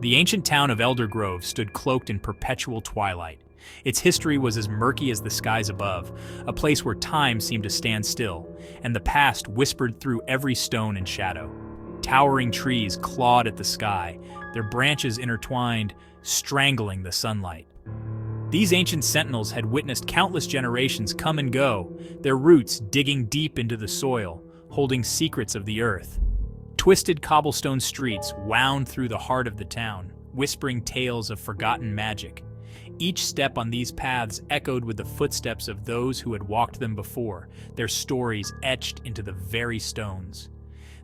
The ancient town of Elder Grove stood cloaked in perpetual twilight. Its history was as murky as the skies above, a place where time seemed to stand still, and the past whispered through every stone and shadow. Towering trees clawed at the sky, their branches intertwined, strangling the sunlight. These ancient sentinels had witnessed countless generations come and go, their roots digging deep into the soil, holding secrets of the earth. Twisted cobblestone streets wound through the heart of the town, whispering tales of forgotten magic. Each step on these paths echoed with the footsteps of those who had walked them before, their stories etched into the very stones.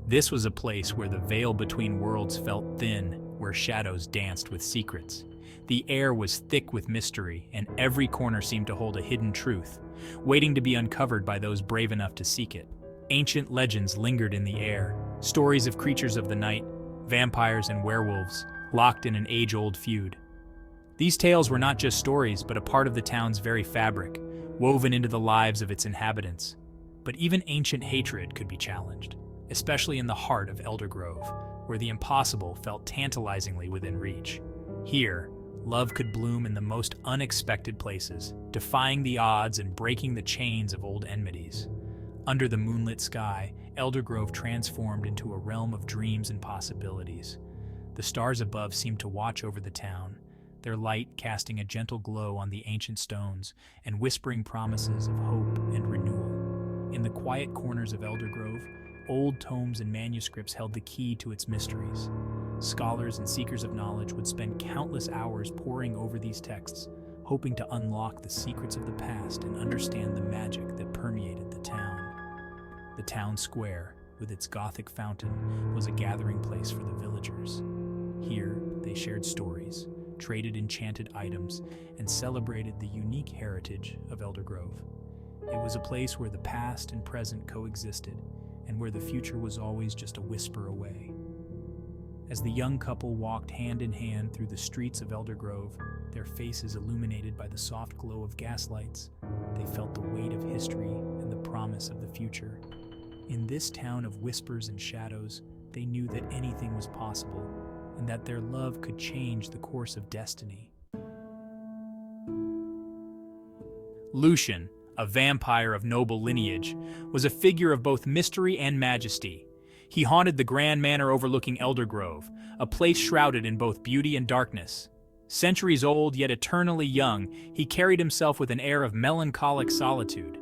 This was a place where the veil between worlds felt thin, where shadows danced with secrets. The air was thick with mystery, and every corner seemed to hold a hidden truth, waiting to be uncovered by those brave enough to seek it. Ancient legends lingered in the air, stories of creatures of the night, vampires and werewolves, locked in an age-old feud. These tales were not just stories, but a part of the town's very fabric, woven into the lives of its inhabitants. But even ancient hatred could be challenged, especially in the heart of Elder Grove, where the impossible felt tantalizingly within reach. Here, love could bloom in the most unexpected places, defying the odds and breaking the chains of old enmities. Under the moonlit sky, Elder Grove transformed into a realm of dreams and possibilities. The stars above seemed to watch over the town, their light casting a gentle glow on the ancient stones and whispering promises of hope and renewal. In the quiet corners of Elder Grove, old tomes and manuscripts held the key to its mysteries. Scholars and seekers of knowledge would spend countless hours poring over these texts, hoping to unlock the secrets of the past and understand the magic that permeated the town. The town square, with its Gothic fountain, was a gathering place for the villagers. Here, they shared stories, traded enchanted items, and celebrated the unique heritage of Elder Grove. It was a place where the past and present coexisted, and where the future was always just a whisper away. As the young couple walked hand in hand through the streets of Elder Grove, their faces illuminated by the soft glow of gaslights, they felt the weight of history and the promise of the future. In this town of whispers and shadows, they knew that anything was possible, and that their love could change the course of destiny. Lucian, a vampire of noble lineage, was a figure of both mystery and majesty. He haunted the grand manor overlooking Elder Grove, a place shrouded in both beauty and darkness. Centuries old, yet eternally young, he carried himself with an air of melancholic solitude.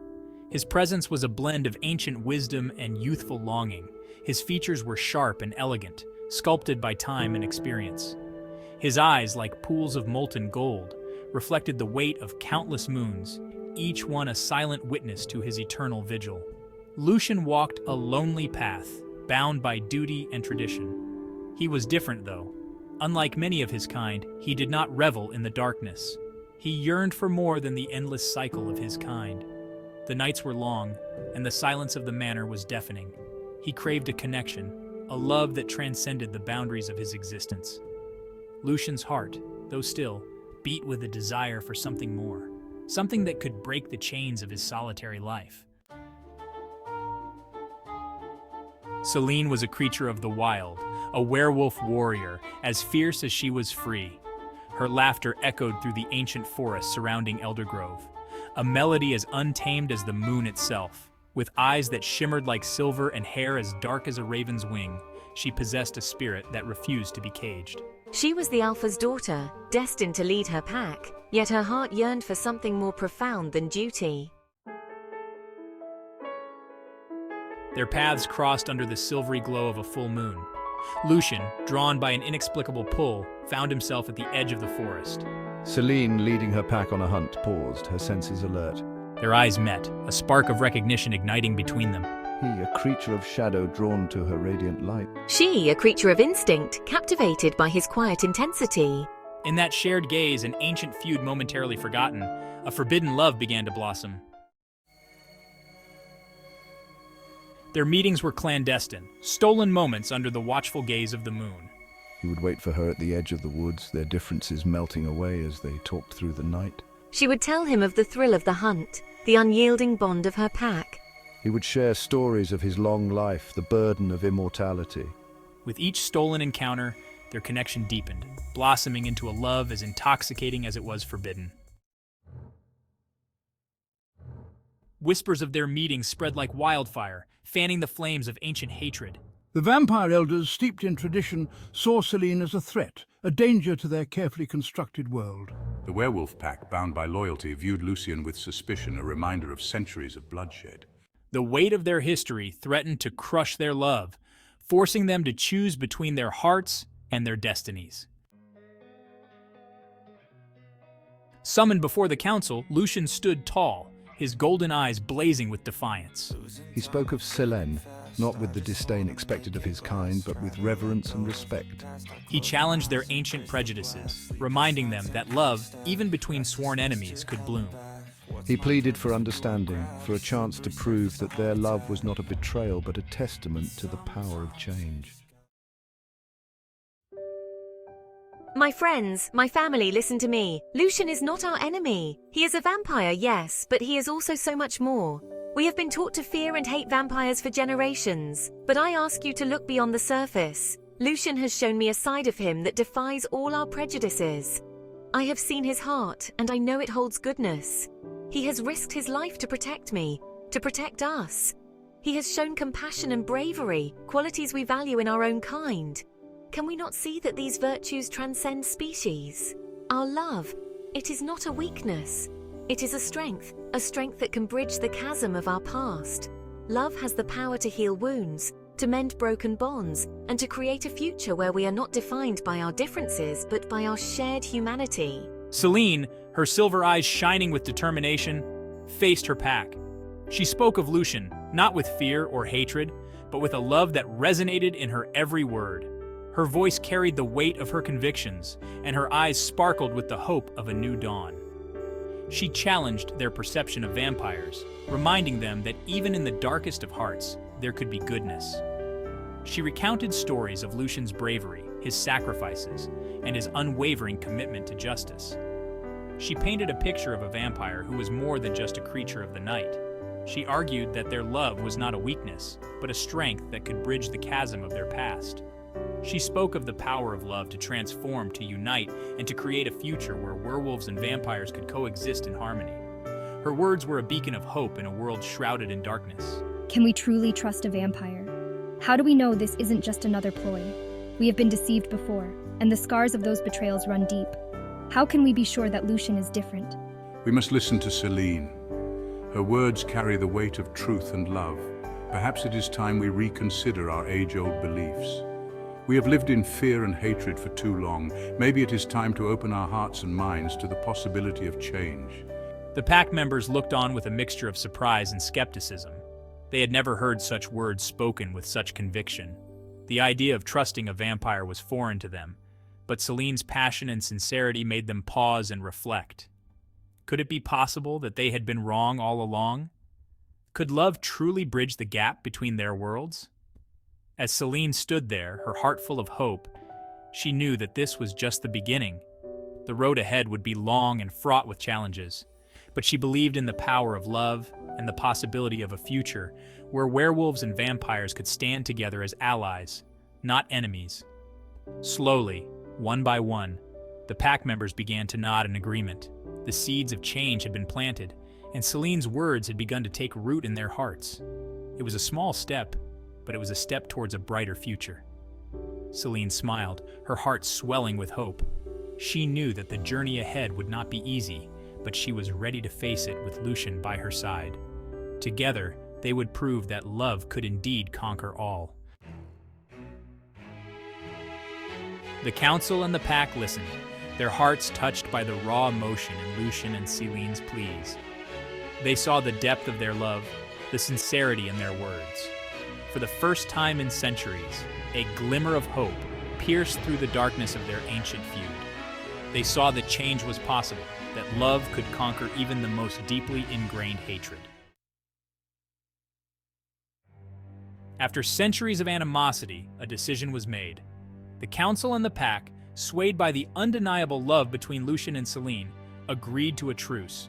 His presence was a blend of ancient wisdom and youthful longing. His features were sharp and elegant, sculpted by time and experience. His eyes, like pools of molten gold, reflected the weight of countless moons, each one a silent witness to his eternal vigil. Lucian walked a lonely path, bound by duty and tradition. He was different, though. Unlike many of his kind, he did not revel in the darkness. He yearned for more than the endless cycle of his kind. The nights were long, and the silence of the manor was deafening. He craved a connection, a love that transcended the boundaries of his existence. Lucian's heart, though still, beat with a desire for something more, something that could break the chains of his solitary life. Celine was a creature of the wild, a werewolf warrior, as fierce as she was free. Her laughter echoed through the ancient forest surrounding Elder Grove, a melody as untamed as the moon itself. With eyes that shimmered like silver and hair as dark as a raven's wing, she possessed a spirit that refused to be caged. She was the Alpha's daughter, destined to lead her pack, yet her heart yearned for something more profound than duty. Their paths crossed under the silvery glow of a full moon. Lucian, drawn by an inexplicable pull, found himself at the edge of the forest. Celine, leading her pack on a hunt, paused, her senses alert. Their eyes met, a spark of recognition igniting between them. He, a creature of shadow drawn to her radiant light. She, a creature of instinct, captivated by his quiet intensity. In that shared gaze, an ancient feud momentarily forgotten, a forbidden love began to blossom. Their meetings were clandestine, stolen moments under the watchful gaze of the moon. He would wait for her at the edge of the woods, their differences melting away as they talked through the night. She would tell him of the thrill of the hunt, the unyielding bond of her pack. He would share stories of his long life, the burden of immortality. With each stolen encounter, their connection deepened, blossoming into a love as intoxicating as it was forbidden. Whispers of their meeting spread like wildfire, fanning the flames of ancient hatred. The vampire elders, steeped in tradition, saw Selene as a threat, a danger to their carefully constructed world. The werewolf pack, bound by loyalty, viewed Lucian with suspicion, a reminder of centuries of bloodshed. The weight of their history threatened to crush their love, forcing them to choose between their hearts and their destinies. Summoned before the council, Lucian stood tall, his golden eyes blazing with defiance. He spoke of Selene, not with the disdain expected of his kind, but with reverence and respect. He challenged their ancient prejudices, reminding them that love, even between sworn enemies, could bloom. He pleaded for understanding, for a chance to prove that their love was not a betrayal but a testament to the power of change. My friends, my family, listen to me. Lucian is not our enemy. He is a vampire, yes, but he is also so much more. We have been taught to fear and hate vampires for generations, but I ask you to look beyond the surface. Lucian has shown me a side of him that defies all our prejudices. I have seen his heart, and I know it holds goodness. He has risked his life to protect me, to protect us. He has shown compassion and bravery, qualities we value in our own kind. Can we not see that these virtues transcend species? Our love, it is not a weakness. It is a strength that can bridge the chasm of our past. Love has the power to heal wounds, to mend broken bonds, and to create a future where we are not defined by our differences, but by our shared humanity. Selene, her silver eyes shining with determination, faced her pack. She spoke of Lucian, not with fear or hatred, but with a love that resonated in her every word. Her voice carried the weight of her convictions, and her eyes sparkled with the hope of a new dawn. She challenged their perception of vampires, reminding them that even in the darkest of hearts, there could be goodness. She recounted stories of Lucian's bravery, his sacrifices, and his unwavering commitment to justice. She painted a picture of a vampire who was more than just a creature of the night. She argued that their love was not a weakness, but a strength that could bridge the chasm of their past. She spoke of the power of love to transform, to unite, and to create a future where werewolves and vampires could coexist in harmony. Her words were a beacon of hope in a world shrouded in darkness. Can we truly trust a vampire? How do we know this isn't just another ploy? We have been deceived before, and the scars of those betrayals run deep. How can we be sure that Lucian is different? We must listen to Selene. Her words carry the weight of truth and love. Perhaps it is time we reconsider our age-old beliefs. We have lived in fear and hatred for too long. Maybe it is time to open our hearts and minds to the possibility of change. The pack members looked on with a mixture of surprise and skepticism. They had never heard such words spoken with such conviction. The idea of trusting a vampire was foreign to them, but Selene's passion and sincerity made them pause and reflect. Could it be possible that they had been wrong all along? Could love truly bridge the gap between their worlds? As Selene stood there, her heart full of hope, she knew that this was just the beginning. The road ahead would be long and fraught with challenges, but she believed in the power of love and the possibility of a future where werewolves and vampires could stand together as allies, not enemies. Slowly, one by one, the pack members began to nod in agreement. The seeds of change had been planted, and Selene's words had begun to take root in their hearts. It was a small step, but it was a step towards a brighter future. Selene smiled, her heart swelling with hope. She knew that the journey ahead would not be easy, but she was ready to face it with Lucian by her side. Together, they would prove that love could indeed conquer all. The council and the pack listened, their hearts touched by the raw emotion in Lucian and Selene's pleas. They saw the depth of their love, the sincerity in their words. For the first time in centuries, a glimmer of hope pierced through the darkness of their ancient feud. They saw that change was possible, that love could conquer even the most deeply ingrained hatred. After centuries of animosity, a decision was made. The council and the pack, swayed by the undeniable love between Lucian and Selene, agreed to a truce.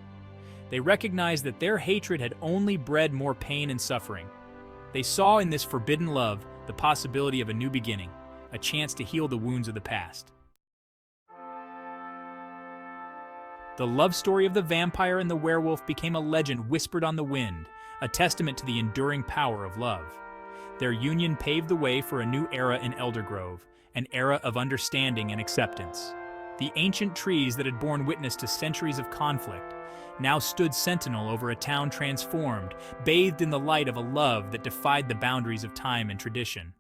They recognized that their hatred had only bred more pain and suffering. They saw in this forbidden love the possibility of a new beginning, a chance to heal the wounds of the past. The love story of the vampire and the werewolf became a legend whispered on the wind, a testament to the enduring power of love. Their union paved the way for a new era in Eldergrove, an era of understanding and acceptance. The ancient trees that had borne witness to centuries of conflict now stood sentinel over a town transformed, bathed in the light of a love that defied the boundaries of time and tradition.